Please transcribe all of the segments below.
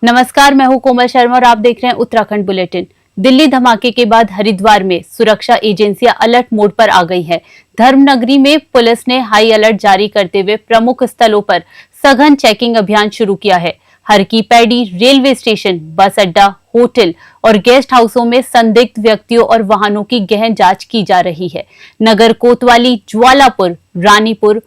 नमस्कार, मैं हूं कोमल शर्मा और आप देख रहे हैं उत्तराखंड बुलेटिन। दिल्ली धमाके के बाद हरिद्वार में सुरक्षा एजेंसियां अलर्ट मोड पर आ गई हैं। धर्मनगरी में पुलिस ने हाई अलर्ट जारी करते हुए प्रमुख स्थलों पर सघन चेकिंग अभियान शुरू किया है। हर की पैड़ी, रेलवे स्टेशन, बस अड्डा, होटल और गेस्ट हाउसों में संदिग्ध व्यक्तियों और वाहनों की गहन जांच की जा रही है। नगर कोतवाली, ज्वालापुर, रानीपुर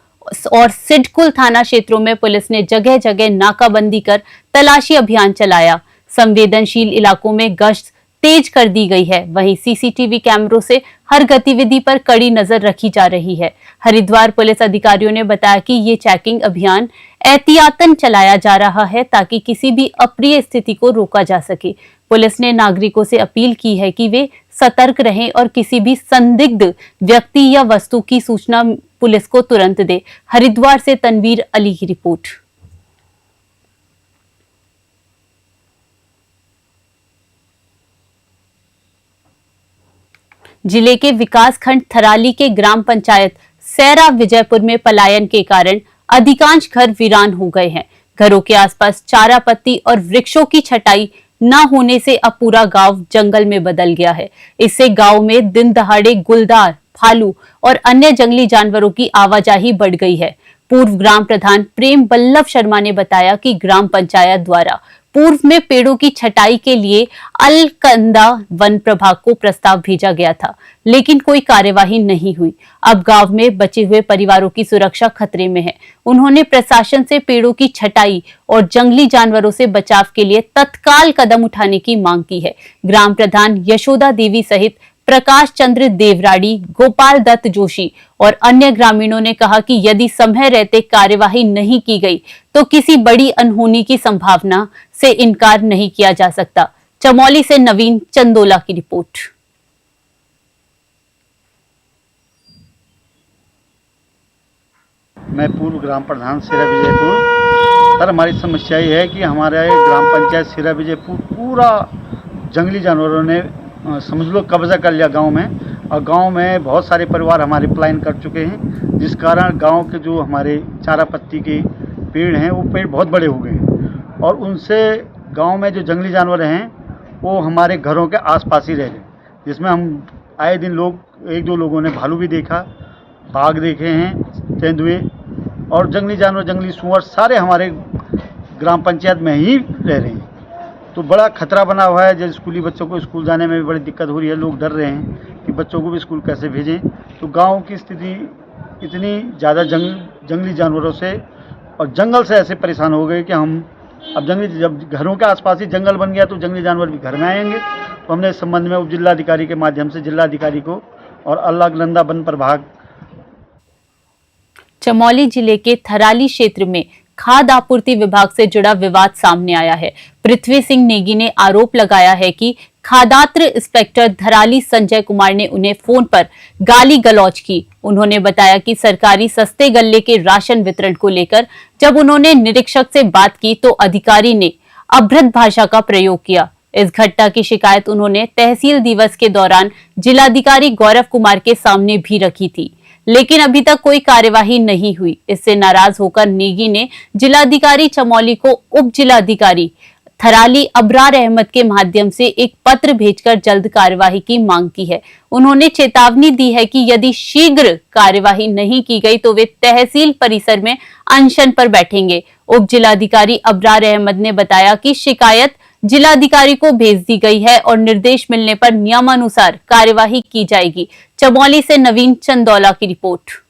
और सिडकुल थाना क्षेत्रों में पुलिस ने जगह जगह नाकाबंदी कर तलाशी अभियान चलाया। संवेदनशील इलाकों में गश्त तेज कर दी गई है। वहीं सीसीटीवी कैमरों से हर गतिविधि पर कड़ी नजर रखी जा रही है। हरिद्वार पुलिस अधिकारियों ने बताया कि ये चेकिंग अभियान एहतियातन चलाया जा रहा है ताकि किसी भी अप्रिय स्थिति को रोका जा सके। पुलिस ने नागरिकों से अपील की है कि वे सतर्क रहें और किसी भी संदिग्ध व्यक्ति या वस्तु की सूचना पुलिस को तुरंत दे। हरिद्वार से तनवीर अली की रिपोर्ट। जिले के विकासखंड थराली के ग्राम पंचायत सैरा विजयपुर में पलायन के कारण अधिकांश घर वीरान हो गए हैं। घरों के आसपास चारा पत्ती और वृक्षों की छटाई न होने से अब पूरा गांव जंगल में बदल गया है। इससे गांव में दिन दहाड़े गुलदार, भालू और अन्य जंगली जानवरों की आवाजाही बढ़ गई है। पूर्व ग्राम प्रधान प्रेम बल्लभ शर्मा ने बताया कि ग्राम पंचायत द्वारा पूर्व में पेड़ों की छटाई के लिए अलकंदा वन प्रभाग को प्रस्ताव भेजा गया था, लेकिन कोई कार्यवाही नहीं हुई। अब गांव में बचे हुए परिवारों की सुरक्षा खतरे में है। उन्होंने प्रशासन से पेड़ों की छटाई और जंगली जानवरों से बचाव के लिए तत्काल कदम उठाने की मांग की है। ग्राम प्रधान यशोदा देवी सहित प्रकाश चंद्र देवराड़ी, गोपाल दत्त जोशी और अन्य ग्रामीणों ने कहा कि यदि समय रहते कार्यवाही नहीं की गई तो किसी बड़ी अनहोनी की संभावना से इनकार नहीं किया जा सकता। चमोली से नवीन चंदोला की रिपोर्ट। मैं पूर्व ग्राम प्रधान सिरा विजयपुर। सर, हमारी समस्या ये है कि हमारे ग्राम पंचायत सिरा विजयपुर पूरा जंगली जानवरों ने समझ लो कब्जा कर लिया गांव में, और गांव में बहुत सारे परिवार हमारे पलायन कर चुके हैं, जिस कारण गांव के जो हमारे चारा पत्ती के पेड़ हैं वो पेड़ बहुत बड़े हो गए हैं, और उनसे गांव में जो जंगली जानवर हैं वो हमारे घरों के आसपास ही रह गए, जिसमें हम आए दिन लोग एक दो लोगों ने भालू भी देखा, बाघ देखे हैं, तेंदुए और जंगली जानवर, जंगली सुअर सारे हमारे ग्राम पंचायत में ही रह रहे हैं। तो बड़ा खतरा बना हुआ है। जब स्कूली बच्चों को स्कूल जाने में भी बड़ी दिक्कत हो रही है। लोग डर रहे हैं कि बच्चों को भी स्कूल कैसे भेजें। तो गांव की स्थिति इतनी ज़्यादा जंगली जानवरों से और जंगल से ऐसे परेशान हो गए कि हम अब जब घरों के आसपास ही जंगल बन गया तो जंगली जानवर भी घर में आएंगे। तो हमने इस संबंध में उप जिलाधिकारी के माध्यम से जिलाधिकारी को और अलकनंदा वन प्रभाग। चमोली जिले के थराली क्षेत्र में खाद्य आपूर्ति विभाग से जुड़ा विवाद सामने आया है। पृथ्वी सिंह नेगी ने आरोप लगाया है कि खाद्यान्न इंस्पेक्टर धराली संजय कुमार ने उन्हें फोन पर गाली गलौज की। उन्होंने बताया कि सरकारी सस्ते गल्ले के राशन वितरण को लेकर जब उन्होंने निरीक्षक से बात की तो अधिकारी ने अभद्र भाषा का प्रयोग किया। इस घटना की शिकायत उन्होंने तहसील दिवस के दौरान जिलाधिकारी गौरव कुमार के सामने भी रखी थी, लेकिन अभी तक कोई कार्यवाही नहीं हुई। इससे नाराज होकर नेगी ने जिलाधिकारी चमोली को उप जिलाधिकारी थराली अबरार अहमद के माध्यम से एक पत्र भेजकर जल्द कार्यवाही की मांग की है। उन्होंने चेतावनी दी है कि यदि शीघ्र कार्यवाही नहीं की गई तो वे तहसील परिसर में अनशन पर बैठेंगे। उप जिलाधिकारी अबरार अहमद ने बताया कि शिकायत जिलाधिकारी को भेज दी गई है और निर्देश मिलने पर नियमानुसार कार्यवाही की जाएगी। चमोली से नवीन चंदौला की रिपोर्ट।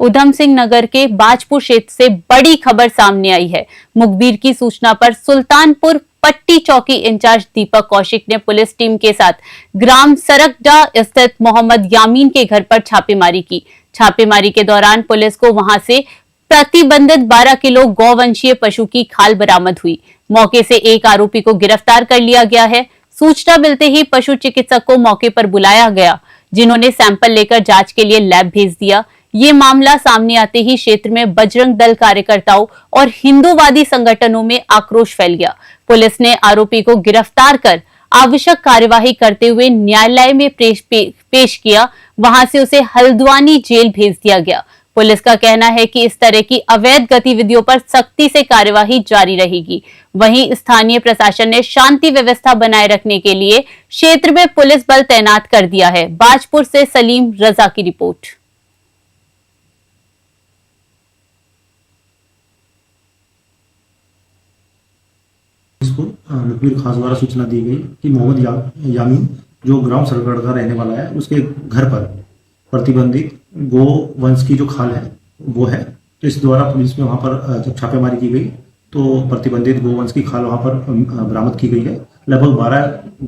उधम सिंह नगर के बाजपुर क्षेत्र से बड़ी खबर सामने आई है। मुखबिर की सूचना पर सुल्तानपुर पट्टी चौकी इंचार्ज दीपक कौशिक ने पुलिस टीम के साथ ग्राम सरकडा स्थित मोहम्मद यामीन के घर पर छापेमारी की। छापेमारी के दौरान पुलिस को वहां से प्रतिबंधित 12 किलो गौवंशीय पशु की खाल बरामद हुई। मौके से एक आरोपी को गिरफ्तार कर लिया गया है। सूचना मिलते ही पशु चिकित्सक को मौके पर बुलाया गया, जिन्होंने सैंपल लेकर जांच के लिए लैब भेज दिया। ये मामला सामने आते ही क्षेत्र में बजरंग दल कार्यकर्ताओं और हिंदूवादी संगठनों में आक्रोश फैल गया। पुलिस ने आरोपी को गिरफ्तार कर आवश्यक कार्यवाही करते हुए न्यायालय में पेश किया। वहां से उसे हल्द्वानी जेल भेज दिया गया। पुलिस का कहना है कि इस तरह की अवैध गतिविधियों पर सख्ती से कार्यवाही जारी रहेगी। वहीं स्थानीय प्रशासन ने शांति व्यवस्था बनाए रखने के लिए क्षेत्र में पुलिस बल तैनात कर दिया है। बाजपुर से सलीम रजा की रिपोर्ट। इसको लखबीर खास द्वारा सूचना दी गई कि मोहम्मद यामीन जो ग्राम सरगढ़ का रहने वाला है, उसके घर पर प्रतिबंधित गो वंश की जो खाल है वो है। तो इस द्वारा पुलिस में वहां पर जब छापेमारी की गई तो प्रतिबंधित गोवंश की खाल वहां पर बरामद की गई है। लगभग 12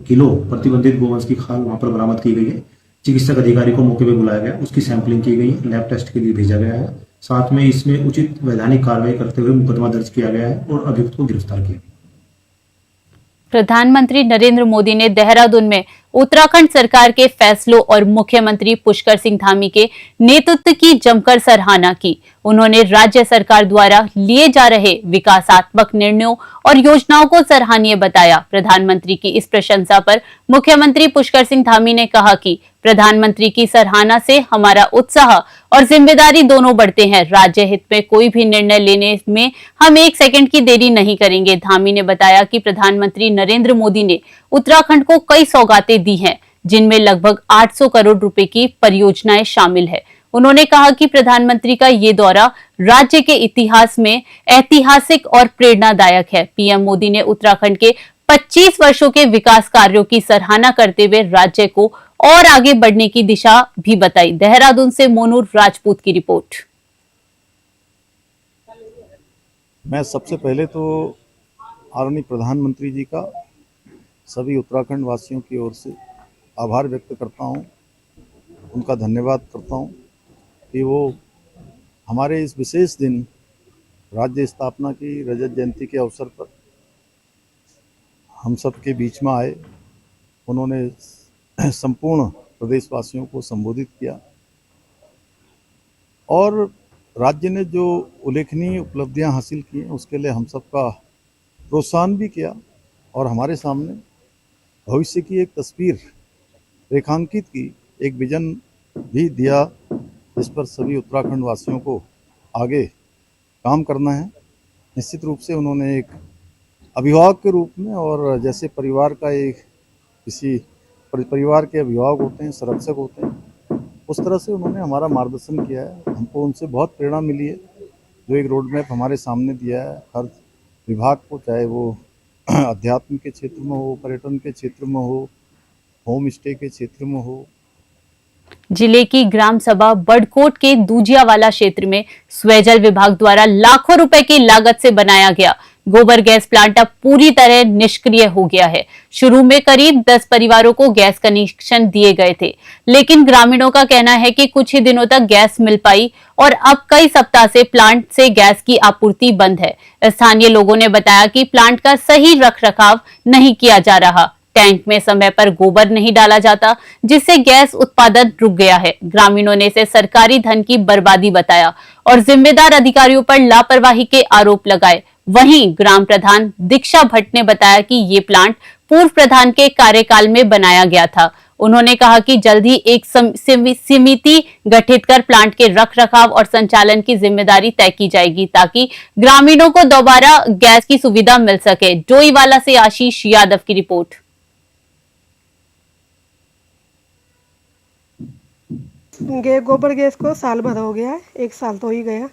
किलो प्रतिबंधित गोवंश की खाल वहां पर बरामद की गई है। चिकित्सक अधिकारी को मौके पर बुलाया गया, उसकी सैंपलिंग की गई, लैब टेस्ट के लिए भेजा गया है। साथ में इसमें उचित वैधानिक कार्रवाई करते हुए मुकदमा दर्ज किया गया है और अभियुक्त को गिरफ्तार किया गया। प्रधानमंत्री नरेंद्र मोदी ने देहरादून में उत्तराखंड सरकार के फैसलों और मुख्यमंत्री पुष्कर सिंह धामी के नेतृत्व की जमकर सराहना की। उन्होंने राज्य सरकार द्वारा लिए जा रहे विकासात्मक निर्णयों और योजनाओं को सराहनीय बताया। प्रधानमंत्री की इस प्रशंसा पर मुख्यमंत्री पुष्कर सिंह धामी ने कहा कि प्रधानमंत्री की सराहना से हमारा उत्साह और जिम्मेदारी दोनों बढ़ते हैं। राज्य हित में कोई भी निर्णय लेने में हम 1 सेकंड की देरी नहीं करेंगे। धामी ने बताया कि प्रधानमंत्री नरेंद्र मोदी ने उत्तराखंड को कई सौगातें दी हैं, जिनमें लगभग 800 करोड़ रुपए की परियोजनाएं शामिल है। उन्होंने कहा कि प्रधानमंत्री का ये दौरा राज्य के इतिहास में ऐतिहासिक और प्रेरणादायक है। पीएम मोदी ने उत्तराखंड के 25 वर्षों के विकास कार्यों की सराहना करते हुए राज्य को और आगे बढ़ने की दिशा भी बताई। देहरादून से मोनूर राजपूत की रिपोर्ट। मैं सबसे पहले तो आदरणीय प्रधानमंत्री जी का सभी उत्तराखंड वासियों की ओर से आभार व्यक्त करता हूं, उनका धन्यवाद करता हूं कि वो हमारे इस विशेष दिन राज्य स्थापना की रजत जयंती के अवसर पर हम सब के बीच में आए। उन्होंने संपूर्ण प्रदेशवासियों को संबोधित किया और राज्य ने जो उल्लेखनीय उपलब्धियां हासिल की हैं उसके लिए हम सबका प्रोत्साहन भी किया और हमारे सामने भविष्य की एक तस्वीर रेखांकित की, एक विजन भी दिया जिस पर सभी उत्तराखंड वासियों को आगे काम करना है। निश्चित रूप से उन्होंने एक अभिभावक के रूप में और जैसे परिवार का एक किसी परिवार के अभिभावक होते हैं, संरक्षक होते हैं, उस तरह से उन्होंने हमारा मार्गदर्शन किया है। हमको उनसे बहुत प्रेरणा मिली है। जो एक रोड मैप हमारे सामने दिया है हर विभाग को, चाहे वो अध्यात्म के क्षेत्र में हो, पर्यटन के क्षेत्र में हो, होम स्टे के क्षेत्र में हो। जिले की ग्राम सभा बड़कोट के दूजियावाला क्षेत्र में स्वजल विभाग द्वारा लाखों रुपए की लागत से बनाया गया गोबर गैस प्लांट अब पूरी तरह निष्क्रिय हो गया है। शुरू में करीब 10 परिवारों को गैस कनेक्शन दिए गए थे, लेकिन ग्रामीणों का कहना है कि कुछ ही दिनों तक गैस मिल पाई और अब कई सप्ताह से प्लांट से गैस की आपूर्ति बंद है। स्थानीय लोगों ने बताया कि प्लांट का सही रखरखाव नहीं किया जा रहा। टैंक में समय पर गोबर नहीं डाला जाता, जिससे गैस उत्पादन रुक गया है। ग्रामीणों ने इसे सरकारी धन की बर्बादी बताया और जिम्मेदार अधिकारियों पर लापरवाही के आरोप लगाए। वहीं ग्राम प्रधान दीक्षा भट्ट ने बताया कि ये प्लांट पूर्व प्रधान के कार्यकाल में बनाया गया था। उन्होंने कहा कि जल्द ही एक समिति गठित कर प्लांट के रखरखाव और संचालन की जिम्मेदारी तय की जाएगी, ताकि ग्रामीणों को दोबारा गैस की सुविधा मिल सके। डोईवाला से आशीष यादव की रिपोर्ट। गोबर गैस को साल भर हो गया है, 1 साल तो ही गया,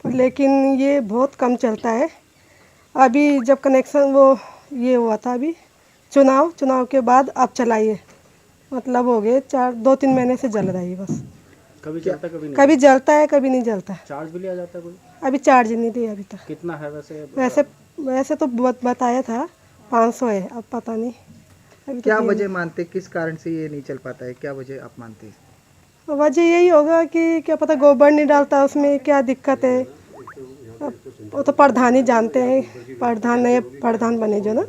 लेकिन ये बहुत कम चलता है। अभी जब कनेक्शन वो ये हुआ था, अभी चुनाव के बाद अब चलाइए, मतलब हो गए 2-3 महीने से जल रही है बस। कभी जलता कभी नहीं? कभी जलता है कभी नहीं जलता। चार्ज भी लिया जाता है कोई? अभी चार्ज नहीं दिया अभी तक। कितना है वैसे? वैसे तो बताया था 500 है, अब पता नहीं। अभी क्या वजह मानते, किस कारण से ये नहीं चल पाता है, क्या वजह आप मानते हैं? वजह यही होगा कि क्या पता गोबर नहीं डालता, उसमें क्या दिक्कत है। वो तो प्रधान ही जानते हैं, नए प्रधान बने जो ना,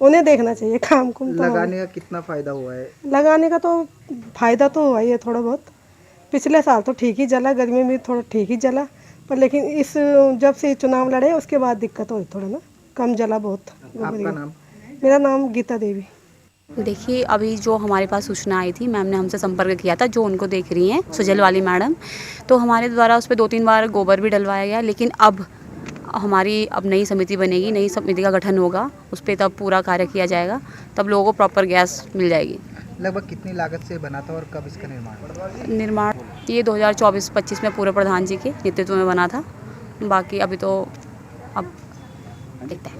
उन्हें देखना चाहिए काम को। लगाने का कितना फ़ायदा हुआ है? लगाने का तो फ़ायदा तो हुआ ही है थोड़ा बहुत। पिछले साल तो ठीक ही जला, गर्मी में थोड़ा ठीक ही जला, पर लेकिन इस जब से चुनाव लड़े उसके बाद दिक्कत हुई थोड़ा ना, कम जला बहुत। आपका नाम? मेरा नाम गीता देवी। देखिए, अभी जो हमारे पास सूचना आई थी, मैम ने हमसे संपर्क किया था, जो उनको देख रही हैं, सुजल वाली मैडम। तो हमारे द्वारा उस पे 2-3 बार गोबर भी डलवाया गया, लेकिन अब नई समिति बनेगी, नई समिति का गठन होगा, उस पे तब पूरा कार्य किया जाएगा, तब लोगों को प्रॉपर गैस मिल जाएगी। लगभग कितनी लागत से बना था और कब इसका निर्माण ये 2024-25 में पूर्व प्रधान जी के नेतृत्व में बना था। बाकी अभी तो अब देखते हैं।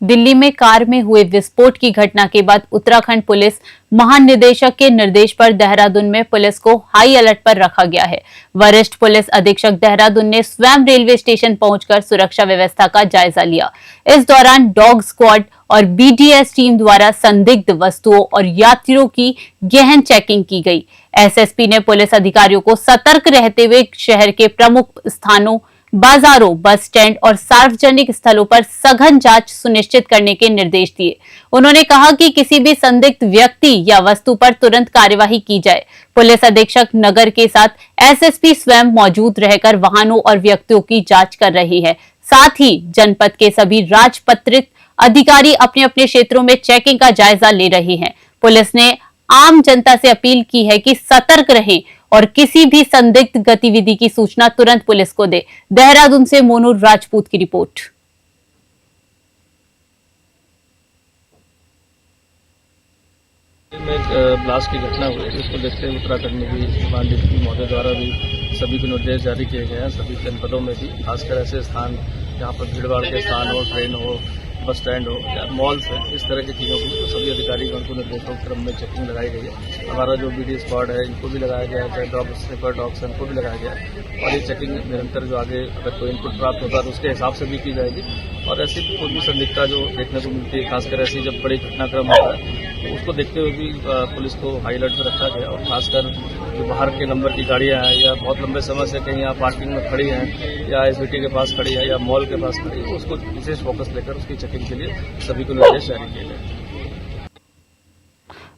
दिल्ली में कार में हुए विस्फोट की घटना के बाद उत्तराखंड पुलिस महानिदेशक के निर्देश पर देहरादून में पुलिस को हाई अलर्ट पर रखा गया है। वरिष्ठ पुलिस अधीक्षक देहरादून ने स्वयं रेलवे स्टेशन पहुंचकर सुरक्षा व्यवस्था का जायजा लिया। इस दौरान डॉग स्क्वाड और बीडीएस टीम द्वारा संदिग्ध वस्तुओं और यात्रियों की गहन चेकिंग की गई। एसएसपी ने पुलिस अधिकारियों को सतर्क रहते हुए शहर के प्रमुख स्थानों, बाजारों, बस स्टैंड और सार्वजनिक स्थलों पर सघन जांच सुनिश्चित करने के निर्देश दिए। उन्होंने कहा कि किसी भी संदिग्ध व्यक्ति या वस्तु पर तुरंत कार्यवाही की जाए। पुलिस अधीक्षक नगर के साथ एसएसपी स्वयं मौजूद रहकर वाहनों और व्यक्तियों की जांच कर रही है। साथ ही जनपद के सभी राजपत्रित अधिकारी अपने अपने क्षेत्रों में चेकिंग का जायजा ले रहे हैं। पुलिस ने आम जनता से अपील की है कि सतर्क रहें और किसी भी संदिग्ध गतिविधि की सूचना तुरंत पुलिस को दे। देहरादून से मोनू राजपूत की रिपोर्ट। में एक ब्लास्ट की घटना हुई, जिसको देखते हुए उत्तराखंड में भी माननीय महोदय द्वारा भी सभी को निर्देश जारी किए गए हैं। सभी जनपदों में भी खासकर ऐसे स्थान जहाँ पर भीड़भाड़ के स्थान हो, ट्रेन हो, बस स्टैंड हो या मॉल्स है, इस तरह की चीज़ों की तो सभी अधिकारियों को निर्देशों के क्रम में चेकिंग लगाई गई है। हमारा जो बीडी स्क्वाड है इनको भी लगाया गया है, डॉग स्निपर डॉग्स इनको भी लगाया गया है और ये चेकिंग निरंतर जो आगे अगर कोई इनपुट प्राप्त होता है तो उसके हिसाब से भी की जाएगी। और ऐसी कोई भी संदिग्धता जो देखने को मिलती है, खासकर ऐसी जब बड़ी घटनाक्रम होता है तो उसको देखते हुए भी पुलिस को हाई अलर्ट पर रखा गया। और खासकर जो बाहर के नंबर की गाड़ियाँ हैं या बहुत लंबे समय से कहीं यहाँ पार्किंग में खड़ी हैं या एसबीटी के पास खड़ी है या मॉल के पास खड़ी है, उसको विशेष फोकस लेकर उसकी चेकिंग के लिए सभी को निर्देश जारी किए गए।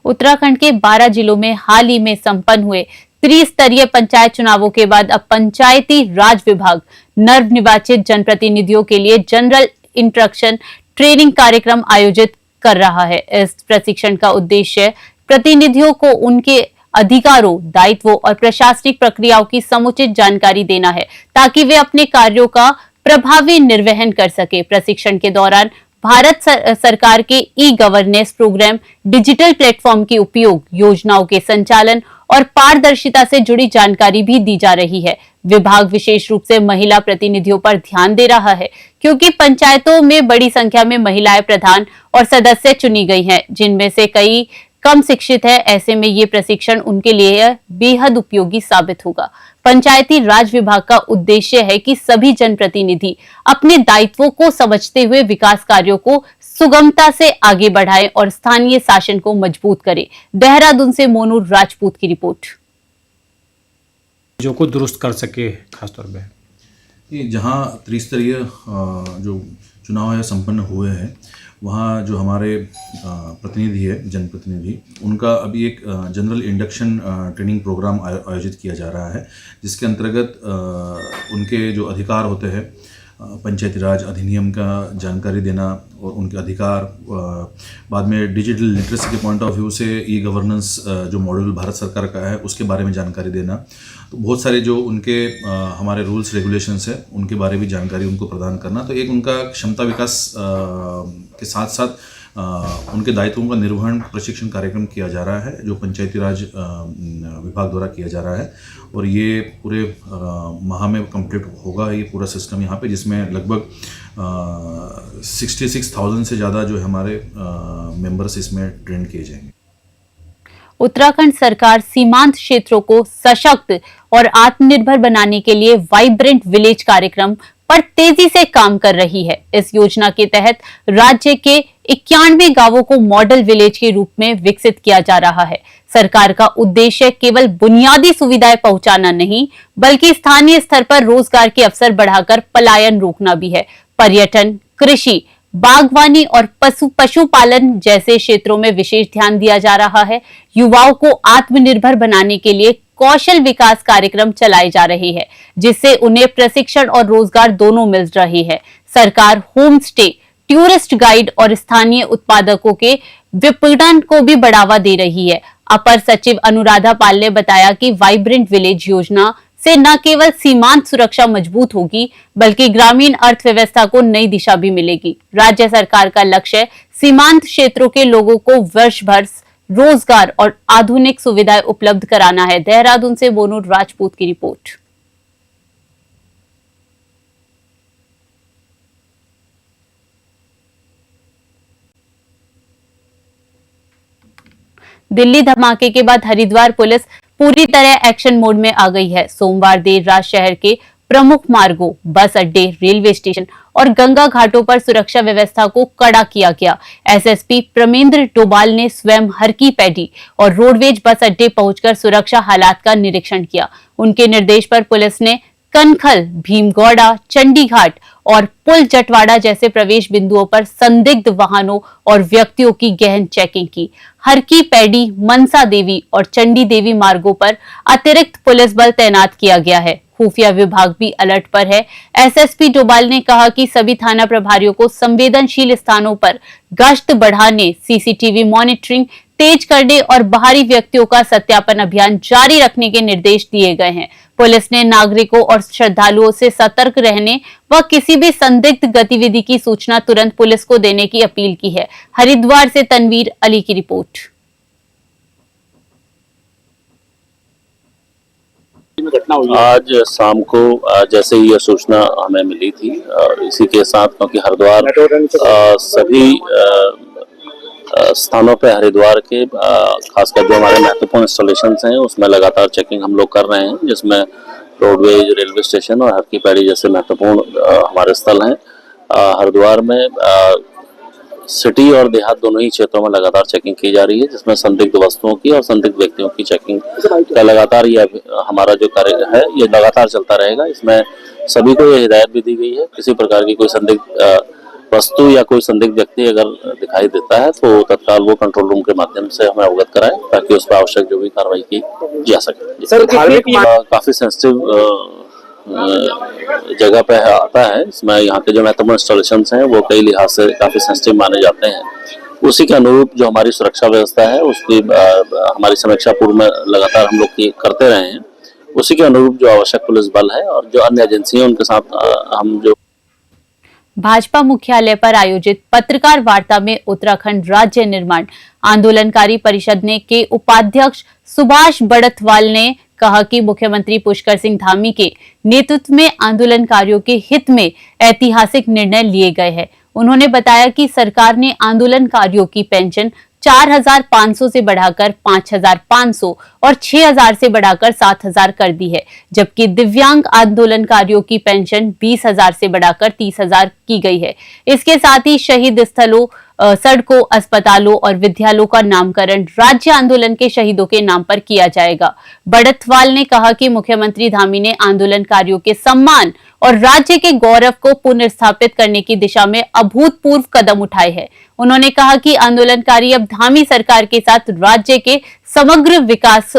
उत्तराखंड के 12 जिलों में हाल ही में संपन्न हुए त्रिस्तरीय पंचायत चुनावों के बाद अब पंचायती राज विभाग नवनिर्वाचित जनप्रतिनिधियों के लिए जनरल इंस्ट्रक्शन ट्रेनिंग कार्यक्रम आयोजित कर रहा है। इस प्रशिक्षण का उद्देश्य प्रतिनिधियों को उनके अधिकारों, दायित्वों और प्रशासनिक प्रक्रियाओं की समुचित जानकारी देना है ताकि वे अपने कार्यों का प्रभावी निर्वहन कर सके। प्रशिक्षण के दौरान भारत सरकार के e governance programme, digital platform के उपयोग, योजनाओं के संचालन और पारदर्शिता से जुड़ी जानकारी भी दी जा रही है। विभाग विशेष रूप से महिला प्रतिनिधियों पर ध्यान दे रहा है क्योंकि पंचायतों में बड़ी संख्या में महिलाएं प्रधान और सदस्य चुनी गई हैं, जिनमें से कई कम शिक्षित है। ऐसे में ये प्रशिक्षण उनके लिए बेहद उपयोगी साबित होगा। पंचायती राज विभाग का उद्देश्य है कि सभी जनप्रतिनिधि अपने दायित्वों को समझते हुए विकास कार्यों को सुगमता से आगे बढ़ाएं और स्थानीय शासन को मजबूत करें। देहरादून से मोनू राजपूत की रिपोर्ट। जो को दुरुस्त कर सके, खासतौर पे जहाँ त्रिस्तरीय जो चुनाव है संपन्न हुए हैं, वहाँ जो हमारे प्रतिनिधि है, जनप्रतिनिधि, उनका अभी एक जनरल इंडक्शन ट्रेनिंग प्रोग्राम आयोजित किया जा रहा है, जिसके अंतर्गत उनके जो अधिकार होते हैं, पंचायती राज अधिनियम का जानकारी देना और उनके अधिकार, बाद में डिजिटल लिटरेसी के पॉइंट ऑफ व्यू से ई गवर्नेंस जो मॉड्यूल भारत सरकार का है उसके बारे में जानकारी देना। तो बहुत सारे जो उनके हमारे रूल्स रेगुलेशंस है उनके बारे में जानकारी उनको प्रदान करना। तो एक उनका क्षमता विकास के साथ साथ उनके दायित्वों का निर्वहन प्रशिक्षण कार्यक्रम किया जा रहा है, जो पंचायती राज विभाग द्वारा किया जा रहा है। और ये पूरे माह में कंप्लीट होगा ये पूरा सिस्टम यहाँ पे, जिसमें लगभग 66,000 से ज़्यादा जो हमारे मेंबर्स इसमें ट्रेन किए जाएंगे। उत्तराखंड सरकार सीमांत क्षेत्रों को सशक्त और आत्मनिर्भर बनाने के लिए वाइब्रेंट विलेज कार्यक्रम पर तेजी से काम कर रही है। इस योजना के तहत राज्य के 91 गांवों को मॉडल विलेज के रूप में विकसित किया जा रहा है। सरकार का उद्देश्य केवल बुनियादी सुविधाएं पहुंचाना नहीं, बल्कि स्थानीय स्तर पर रोजगार के अवसर बढ़ाकर पलायन रोकना भी है। पर्यटन, कृषि, बागवानी और पशुपालन जैसे क्षेत्रों में विशेष ध्यान दिया जा रहा है। युवाओं को आत्मनिर्भर बनाने के लिए कौशल विकास कार्यक्रम चलाए जा रहे हैं, जिससे उन्हें प्रशिक्षण और रोजगार दोनों मिल रहे हैं। सरकार होम स्टे, टूरिस्ट गाइड और स्थानीय उत्पादकों के विपणन को भी बढ़ावा दे रही है। अपर सचिव अनुराधा पाल ने बताया कि वाइब्रेंट विलेज योजना से न केवल सीमांत सुरक्षा मजबूत होगी बल्कि ग्रामीण अर्थव्यवस्था को नई दिशा भी मिलेगी। राज्य सरकार का लक्ष्य सीमांत क्षेत्रों के लोगों को वर्ष भर रोजगार और आधुनिक सुविधाएं उपलब्ध कराना है। देहरादून से मोनू राजपूत की रिपोर्ट। दिल्ली धमाके के बाद हरिद्वार पुलिस पूरी तरह एक्शन मोड में आ गई है। सोमवार देर रात शहर के प्रमुख मार्गों, बस अड्डे, रेलवे स्टेशन और गंगा घाटों पर सुरक्षा व्यवस्था को कड़ा किया गया। एसएसपी प्रमेंद्र डोभाल ने स्वयं हरकी पैड़ी और रोडवेज बस अड्डे पहुंचकर सुरक्षा हालात का निरीक्षण किया। उनके निर्देश पर पुलिस ने कनखल, भीमगौड़ा, चंडीघाट और पुल जटवाड़ा जैसे प्रवेश बिंदुओं पर संदिग्ध वाहनों और व्यक्तियों की गहन चेकिंग की। हरकी पैड़ी, मनसा देवी और चंडी देवी मार्गों पर अतिरिक्त पुलिस बल तैनात किया गया है। खुफिया विभाग भी अलर्ट पर है। एसएसपी डोभाल ने कहा कि सभी थाना प्रभारियों को संवेदनशील स्थानों पर गश्त बढ़ाने, सीसीटीवी मॉनिटरिंग तेज करने और बाहरी व्यक्तियों का सत्यापन अभियान जारी रखने के निर्देश दिए गए हैं। पुलिस ने नागरिकों और श्रद्धालुओं से सतर्क रहने व किसी भी संदिग्ध गतिविधि की सूचना तुरंत पुलिस को देने की अपील की है। हरिद्वार से तनवीर अली की रिपोर्ट। आज शाम को जैसे ही यह सूचना हमें मिली थी, इसी के साथ क्योंकि हरिद्वार सभी स्थानों पे हरिद्वार के खासकर जो हमारे महत्वपूर्ण इंस्टॉलेशंस हैं उसमें लगातार चेकिंग हम लोग कर रहे हैं, जिसमें रोडवेज, रेलवे स्टेशन और हरकी पैड़ी जैसे महत्वपूर्ण हमारे स्थल हैं। हरिद्वार में सिटी और देहात दोनों ही क्षेत्रों में लगातार चेकिंग की जा रही है, जिसमें संदिग्ध वस्तुओं की और संदिग्ध व्यक्तियों की चेकिंग का लगातार ये हमारा जो कार्य है ये लगातार चलता रहेगा। इसमें सभी को ये हिदायत भी दी गई है, किसी प्रकार की कोई संदिग्ध वस्तु या कोई संदिग्ध व्यक्ति अगर दिखाई देता है तो तत्काल वो कंट्रोल रूम के माध्यम से हमें अवगत कराए ताकि उस पर आवश्यक जो भी कार्रवाई की जा सके। सर, काफी सेंसिटिव जगह पे आता है। इसमें यहाँ के जो महत्वपूर्ण इंस्टॉलेशंस हैं वो कई लिहाज से काफी सेंसिटिव माने जाते हैं। उसी के अनुरूप जो हमारी सुरक्षा व्यवस्था है उसकी हमारी समीक्षा पूर्व में लगातार हम लोग करते रहे हैं। उसी के अनुरूप जो आवश्यक पुलिस बल है और जो अन्य एजेंसियां उनके साथ हम जो भाजपा मुख्यालय पर आयोजित पत्रकार वार्ता में उत्तराखंड राज्य निर्माण आंदोलनकारी परिषद ने के उपाध्यक्ष सुभाष बड़थवाल ने कहा कि मुख्यमंत्री पुष्कर सिंह धामी के नेतृत्व में आंदोलनकारियों के हित में ऐतिहासिक निर्णय लिए गए हैं। उन्होंने बताया कि सरकार ने आंदोलनकारियों की पेंशन 4,500 से बढ़ाकर 5,500 और 6,000 से बढ़ाकर 7,000 कर दी है, जबकि दिव्यांग आंदोलनकारियों की पेंशन 20,000 से बढ़ाकर 30,000 की गई है। इसके साथ ही शहीद स्थलों, सड़कों, अस्पतालों और विद्यालयों का नामकरण राज्य आंदोलन के शहीदों के नाम पर किया जाएगा। बड़थवाल ने कहा कि मुख्यमंत्री धामी ने आंदोलनकारियों के सम्मान और राज्य के गौरव को पुनर्स्थापित करने की दिशा में अभूतपूर्व कदम उठाए हैं। उन्होंने कहा कि आंदोलनकारी अब धामी सरकार के साथ राज्य के समग्र विकास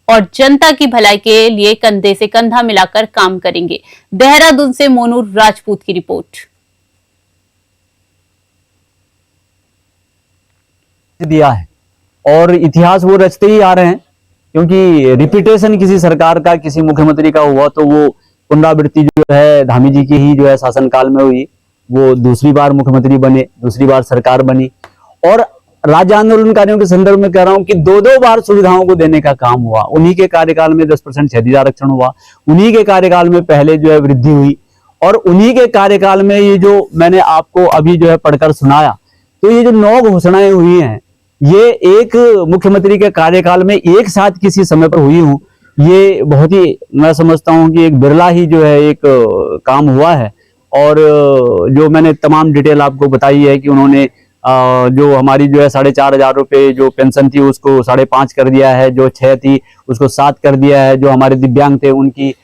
और जनता की भलाई के लिए कंधे से कंधा मिलाकर काम करेंगे। देहरादून से मोनू राजपूत की रिपोर्ट। दिया है और इतिहास वो रचते ही आ रहे हैं, क्योंकि रिपीटेशन किसी सरकार का, किसी मुख्यमंत्री का हुआ तो वो पुनरावृत्ति जो है धामी जी की ही जो है शासनकाल में हुई। वो दूसरी बार मुख्यमंत्री बने, दूसरी बार सरकार बनी और राज्य आंदोलनकारियों के संदर्भ में कह रहा हूं कि दो बार सुविधाओं को देने का काम हुआ। उन्हीं के कार्यकाल में 10% क्षैतिज आरक्षण हुआ, उन्हीं के कार्यकाल में पहले जो है वृद्धि हुई और उन्हीं के कार्यकाल में ये जो मैंने आपको अभी जो है पढ़कर सुनाया, तो ये जो 9 घोषणाएं हुई हैं ये एक मुख्यमंत्री के कार्यकाल में एक साथ किसी समय पर हुई हूं, ये बहुत ही मैं समझता हूं कि एक बिरला ही जो है एक काम हुआ है। और जो मैंने तमाम डिटेल आपको बताई है कि उन्होंने जो हमारी जो है 4,500 रुपये जो पेंशन थी उसको 5.5 कर दिया है, जो 6 थी उसको 7 कर दिया है, जो हमारे दिव्यांग थे उनकी।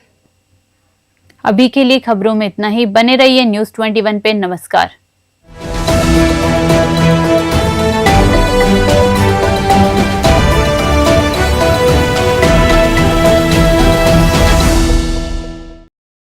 अभी के लिए खबरों में इतना ही। बने रहिए न्यूज़ 21 पे। नमस्कार।